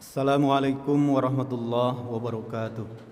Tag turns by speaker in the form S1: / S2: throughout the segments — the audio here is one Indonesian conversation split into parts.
S1: Assalamualaikum warahmatullahi wabarakatuh.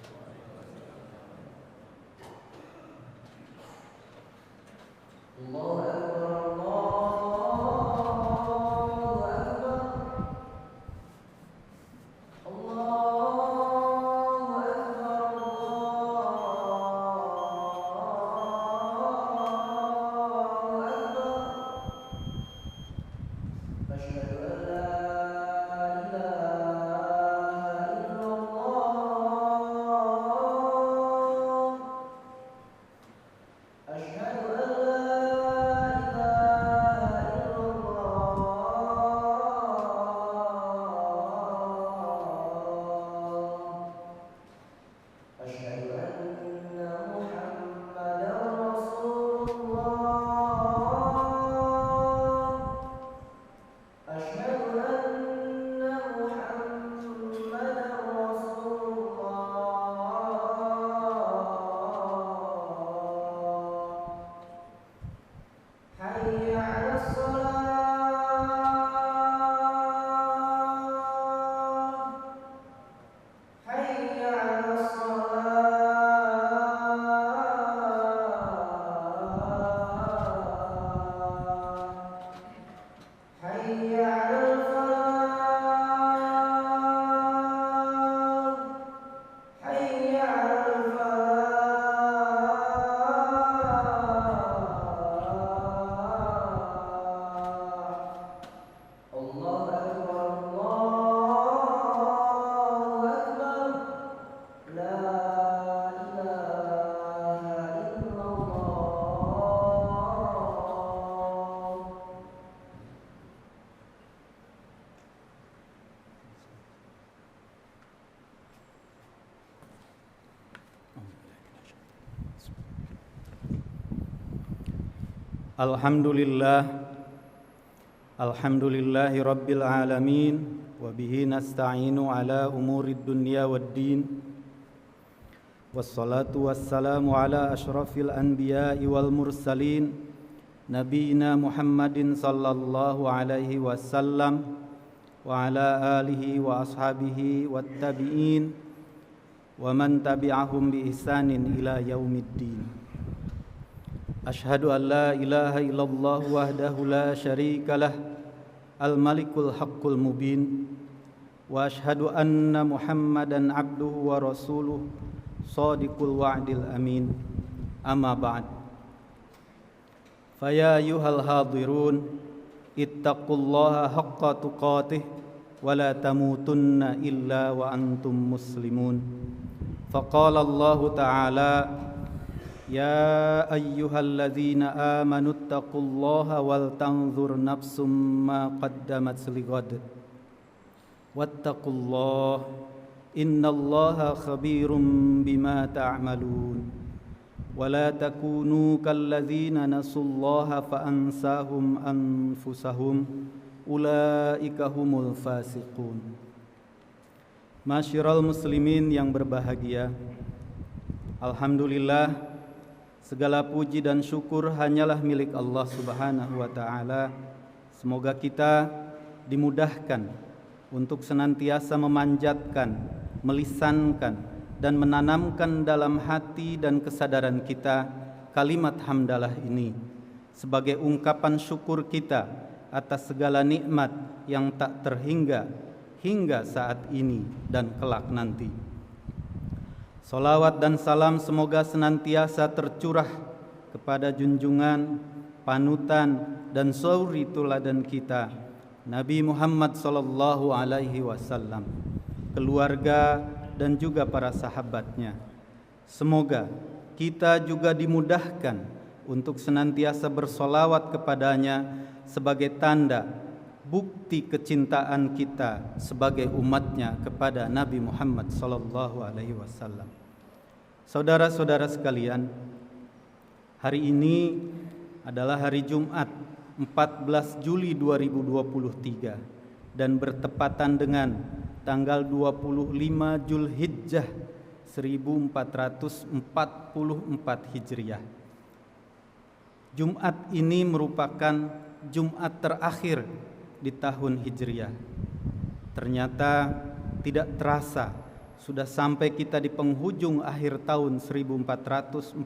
S1: Alhamdulillahi rabbil alamin wa bihi nasta'inu ala umurid dunya waddin wassalatu wassalamu ala asyrafil anbiya'i wal mursalin nabiyina Muhammadin sallallahu alaihi wasallam wa ala alihi wa ashabihi wattabi'in wa man tabi'ahum bi ihsanin ila yaumiddin. Ashhadu an la ilaha illallah wahdahu la syarika lah al-malikul haqqul mubin wa ashhadu anna Muhammadan abduhu wa rasuluh shadiqul wa'dil amin amma ba'd. Faya ayyuhal hadirun ittaqullaha haqqa tuqatih wa la tamutunna illa wa antum muslimun. Faqala Allah ta'ala Ya ayyuhalladzina amanu taqullaha wal tanzur nafsum ma qaddamat lighad wattaqullaha innallaha khabirum bima ta'malun wa la takunu kalladzina nasullaha fa ansahum anfusahum ulaika humul fasiqun. Masyiral muslimin yang berbahagia, alhamdulillah, segala puji dan syukur hanyalah milik Allah Subhanahu wa ta'ala. Semoga kita dimudahkan untuk senantiasa memanjatkan, melisankan, dan menanamkan dalam hati dan kesadaran kita kalimat hamdalah ini sebagai ungkapan syukur kita atas segala nikmat yang tak terhingga hingga saat ini dan kelak nanti. Salawat dan salam semoga senantiasa tercurah kepada junjungan, panutan, dan suri tuladan kita, Nabi Muhammad sallallahu alaihi wasallam, keluarga, dan juga para sahabatnya. Semoga kita juga dimudahkan untuk senantiasa bersolawat kepadanya sebagai tanda bukti kecintaan kita sebagai umatnya kepada Nabi Muhammad sallallahu alaihi wasallam. Saudara-saudara sekalian, hari ini adalah hari Jumat 14 Juli 2023 dan bertepatan dengan tanggal 25 Zulhijjah 1444 Hijriah. Jumat ini merupakan Jumat terakhir di tahun Hijriah. Ternyata tidak terasa sudah sampai kita di penghujung akhir tahun 1444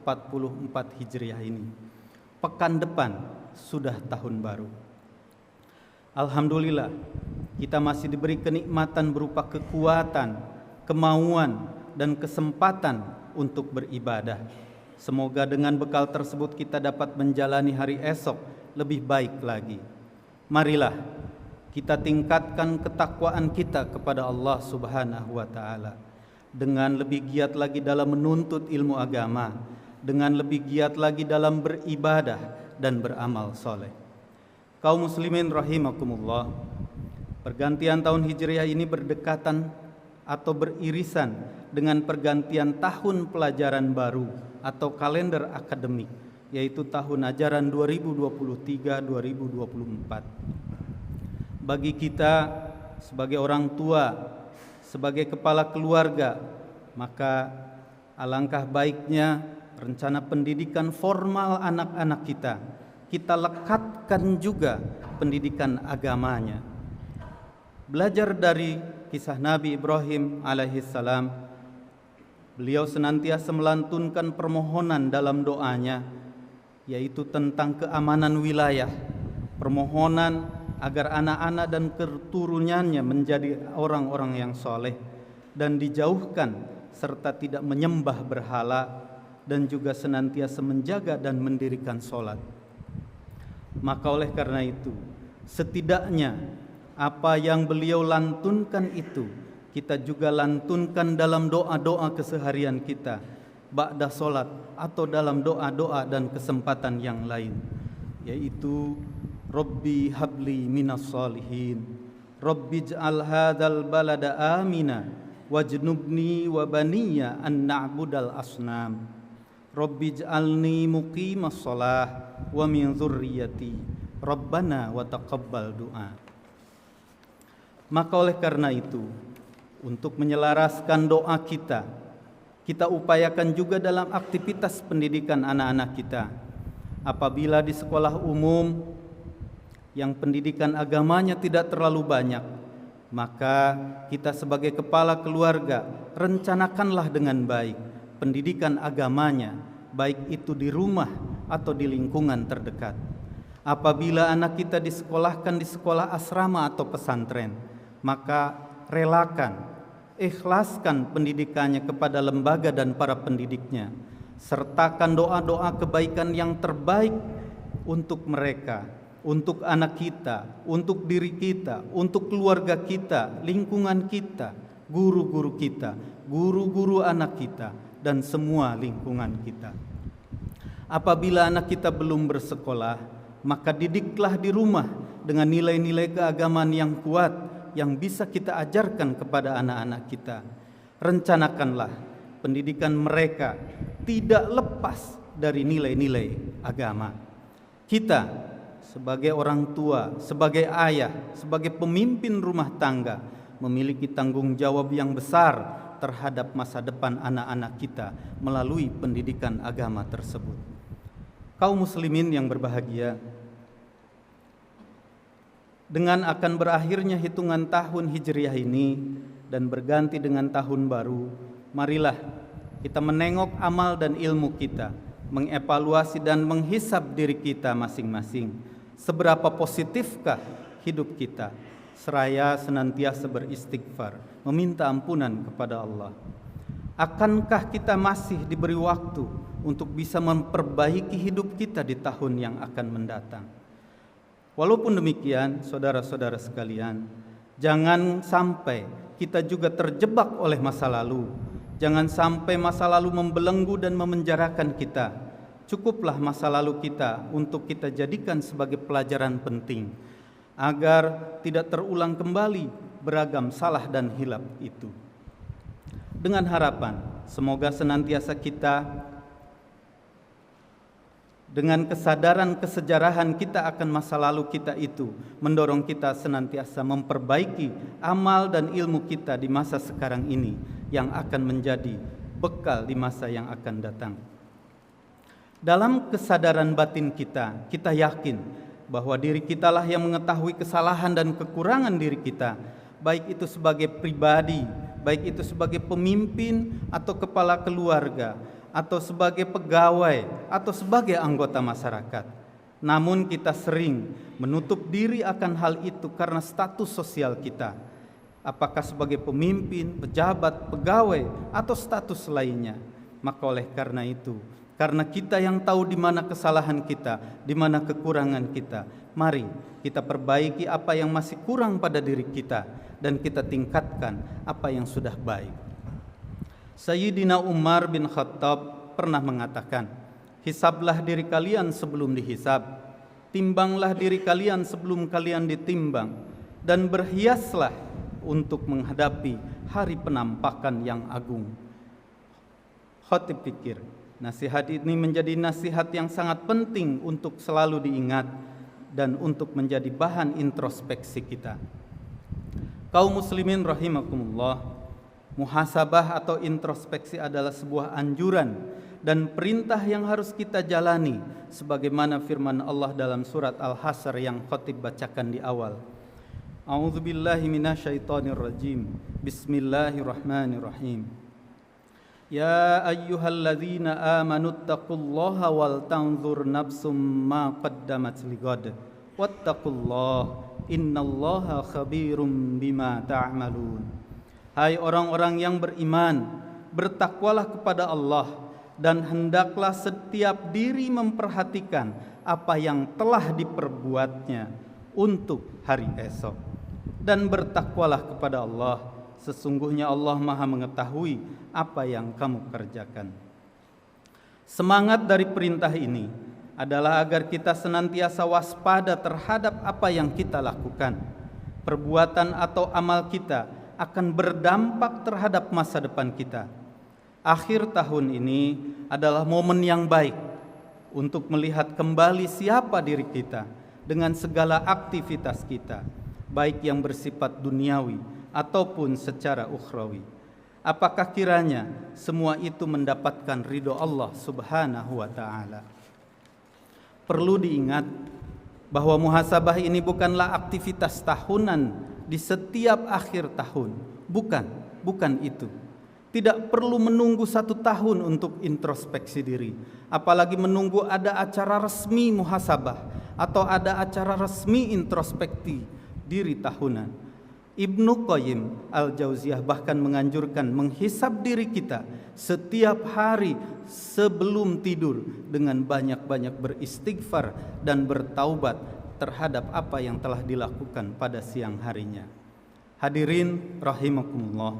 S1: Hijriah ini. Pekan depan sudah tahun baru. Alhamdulillah, kita masih diberi kenikmatan berupa kekuatan, kemauan, dan kesempatan untuk beribadah. Semoga dengan bekal tersebut kita dapat menjalani hari esok lebih baik lagi. Marilah kita tingkatkan ketakwaan kita kepada Allah Subhanahu wa taala dengan lebih giat lagi dalam menuntut ilmu agama, dengan lebih giat lagi dalam beribadah dan beramal soleh. Kaum muslimin rahimakumullah, pergantian tahun Hijriah ini berdekatan atau beririsan dengan pergantian tahun pelajaran baru atau kalender akademik, yaitu tahun ajaran 2023-2024. Bagi kita sebagai orang tua, sebagai kepala keluarga, maka alangkah baiknya rencana pendidikan formal anak-anak kita lekatkan juga pendidikan agamanya. Belajar dari kisah Nabi Ibrahim alaihissalam, beliau senantiasa melantunkan permohonan dalam doanya, yaitu tentang keamanan wilayah, permohonan agar anak-anak dan keturunannya menjadi orang-orang yang soleh dan dijauhkan serta tidak menyembah berhala, dan juga senantiasa menjaga dan mendirikan sholat. Maka oleh karena itu, setidaknya apa yang beliau lantunkan itu kita juga lantunkan dalam doa-doa keseharian kita ba'da sholat atau dalam doa-doa dan kesempatan yang lain, yaitu Rabbi habli minas salihin, Rabbi ij'al hadzal balada amina wajnubni wa baniya an na'budal asnam, Rabbi ij'alni muqimas shalah wa min dzurriyyati Rabbana wa taqabbal du'a. Maka oleh karena itu, untuk menyelaraskan doa kita upayakan juga dalam aktivitas pendidikan anak-anak kita. Apabila di sekolah umum yang pendidikan agamanya tidak terlalu banyak, maka kita sebagai kepala keluarga rencanakanlah dengan baik pendidikan agamanya, baik itu di rumah atau di lingkungan terdekat. Apabila anak kita disekolahkan di sekolah asrama atau pesantren, maka relakan, ikhlaskan pendidikannya kepada lembaga dan para pendidiknya. Sertakan doa-doa kebaikan yang terbaik untuk mereka, untuk anak kita, untuk diri kita, untuk keluarga kita, lingkungan kita, guru-guru kita, guru-guru anak kita, dan semua lingkungan kita. Apabila anak kita belum bersekolah, maka didiklah di rumah dengan nilai-nilai keagamaan yang kuat yang bisa kita ajarkan kepada anak-anak kita. Rencanakanlah pendidikan mereka tidak lepas dari nilai-nilai agama. Kita sebagai orang tua, sebagai ayah, sebagai pemimpin rumah tangga memiliki tanggung jawab yang besar terhadap masa depan anak-anak kita melalui pendidikan agama tersebut. Kaum muslimin yang berbahagia, dengan akan berakhirnya hitungan tahun Hijriah ini dan berganti dengan tahun baru, marilah kita menengok amal dan ilmu kita, mengevaluasi dan menghisab diri kita masing-masing. Seberapa positifkah hidup kita, seraya senantiasa beristighfar, meminta ampunan kepada Allah. Akankah kita masih diberi waktu untuk bisa memperbaiki hidup kita di tahun yang akan mendatang? Walaupun demikian, saudara-saudara sekalian, jangan sampai kita juga terjebak oleh masa lalu. Jangan sampai masa lalu membelenggu dan memenjarakan kita. Cukuplah masa lalu kita untuk kita jadikan sebagai pelajaran penting, agar tidak terulang kembali beragam salah dan hilaf itu. Dengan harapan, semoga senantiasa kita dengan kesadaran kesejarahan kita akan masa lalu kita itu mendorong kita senantiasa memperbaiki amal dan ilmu kita di masa sekarang ini yang akan menjadi bekal di masa yang akan datang. Dalam kesadaran batin kita, kita yakin bahwa diri kitalah yang mengetahui kesalahan dan kekurangan diri kita, baik itu sebagai pribadi, baik itu sebagai pemimpin atau kepala keluarga, atau sebagai pegawai, atau sebagai anggota masyarakat. Namun kita sering menutup diri akan hal itu karena status sosial kita, apakah sebagai pemimpin, pejabat, pegawai, atau status lainnya. Maka oleh karena itu, karena kita yang tahu di mana kesalahan kita, di mana kekurangan kita, mari kita perbaiki apa yang masih kurang pada diri kita dan kita tingkatkan apa yang sudah baik. Sayyidina Umar bin Khattab pernah mengatakan, hisablah diri kalian sebelum dihisab, timbanglah diri kalian sebelum kalian ditimbang, dan berhiaslah untuk menghadapi hari penampakan yang agung. Khatib pikir, nasihat ini menjadi nasihat yang sangat penting untuk selalu diingat dan untuk menjadi bahan introspeksi kita. Kaum muslimin rahimakumullah, muhasabah atau introspeksi adalah sebuah anjuran dan perintah yang harus kita jalani sebagaimana firman Allah dalam surat Al-Hasyr yang khatib bacakan di awal. A'udzubillahi minasyaitonirrajim. Bismillahirrahmanirrahim. Ya ayyuhalladzina amanu taqullaha wal tanzur nafsum ma qaddamat ligad wattaqullaha innallaha khabirum bima ta'malun. Hai orang-orang yang beriman, bertakwalah kepada Allah dan hendaklah setiap diri memperhatikan apa yang telah diperbuatnya untuk hari esok. Dan bertakwalah kepada Allah, sesungguhnya Allah Maha mengetahui apa yang kamu kerjakan. Semangat dari perintah ini adalah agar kita senantiasa waspada terhadap apa yang kita lakukan. Perbuatan atau amal kita akan berdampak terhadap masa depan kita. Akhir tahun ini adalah momen yang baik untuk melihat kembali siapa diri kita dengan segala aktivitas kita, baik yang bersifat duniawi ataupun secara ukhrawi. Apakah kiranya semua itu mendapatkan ridho Allah Subhanahu wa ta'ala? Perlu diingat bahwa muhasabah ini bukanlah aktivitas tahunan di setiap akhir tahun. Bukan itu. Tidak perlu menunggu 1 tahun untuk introspeksi diri, apalagi menunggu ada acara resmi muhasabah atau ada acara resmi introspeksi diri tahunan. Ibnu Qayyim Al-Jauziyah bahkan menganjurkan menghisab diri kita setiap hari sebelum tidur dengan banyak-banyak beristighfar dan bertaubat terhadap apa yang telah dilakukan pada siang harinya. Hadirin rahimakumullah,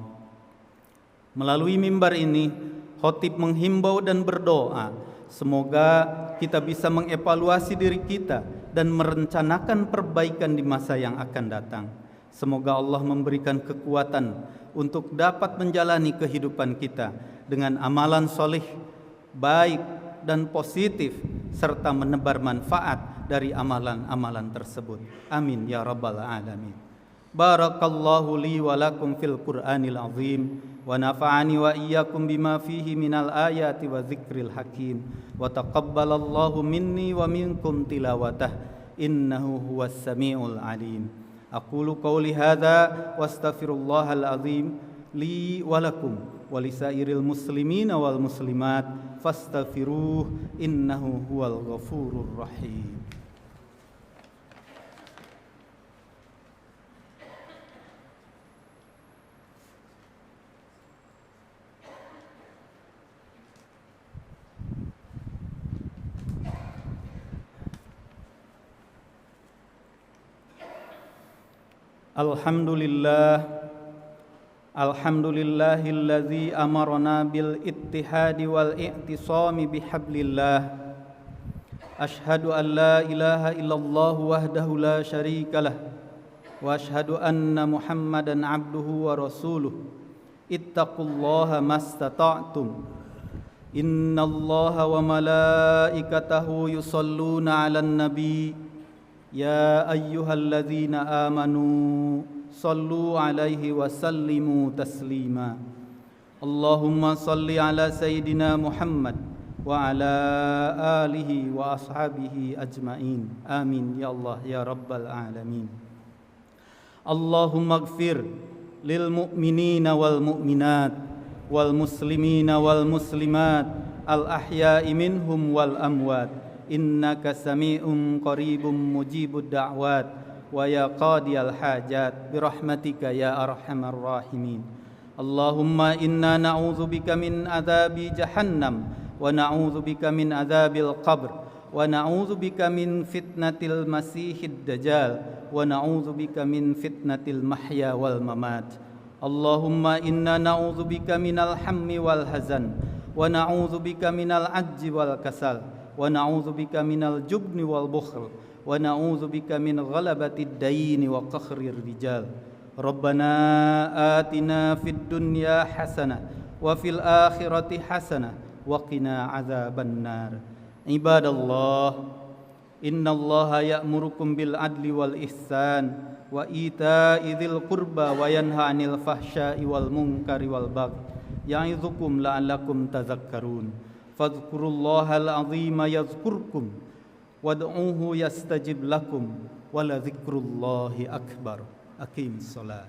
S1: melalui mimbar ini khatib menghimbau dan berdoa semoga kita bisa mengevaluasi diri kita dan merencanakan perbaikan di masa yang akan datang. Semoga Allah memberikan kekuatan untuk dapat menjalani kehidupan kita dengan amalan soleh, baik dan positif, serta menebar manfaat dari amalan-amalan tersebut. Amin ya rabbal alamin. Barakallahu li wa lakum fil Qur'anil azim wa nafa'ani wa iyyakum bima fihi minal ayati wa dzikril hakim wa taqabbalallahu minni wa minkum tilawatah innahu huwas samiul alim. Aqulu qawli hadza wastaghfirullahal azim li wa lakum wa lisairil muslimina wal muslimat fastaghfiruh innahu huwal ghafurur rahim. Alhamdulillahilladzi amarna bil ittihadi wal i'tisami bihablillah. Ashhadu an la ilaha illallah wahdahu la syarikalah wa ashhadu anna Muhammadan abduhu wa rasuluh. Ittaqullaha mastata'tum. Innallaha wa malaikatahu yusalluna 'alan nabi. Ya ayyuhalladzina amanu sallu alaihi wa sallimu taslima. Allahumma salli ala sayyidina Muhammad wa ala alihi wa ashabihi ajmain. Amin ya Allah ya rabbal alamin. Allahumma ighfir lil mu'minina wal mu'minat wal muslimina wal muslimat al ahya'i minhum wal amwat innaka sami'un qaribun mujibud da'wat wa ya qadiyal hajat birahmatika ya arhamar rahimin. Allahumma inna na'udzubika min adzabi jahannam wa na'udzubika min adzabil qabr wa na'udzubika min fitnatil masihid dajjal wa na'udzubika min fitnatil mahya wal mamat. Allahumma inna na'udzubika minal hammi wal hazan wa na'udzubika minal ajzi wal kasal wa na'udzubika minal jubni wal bukhl wa na'udzubika min ghalabatid daini wa qakhrir rijal. Rabbana atina fid dunya hasanah wa fil akhirati hasanah wa qina adzaban nar. Ibadallah, innallaha ya'murukum bil adli wal ihsan wa ita'i dzil qurba wa yanha 'anil fahsya'i wal munkari wal baghi ya'idzukum la'allakum tadhakkarun. Fadhkurullahal 'azima yadhkurkum wad'uuhu yastajib lakum wa la dzikrullahi akbar. Aqimis shalah.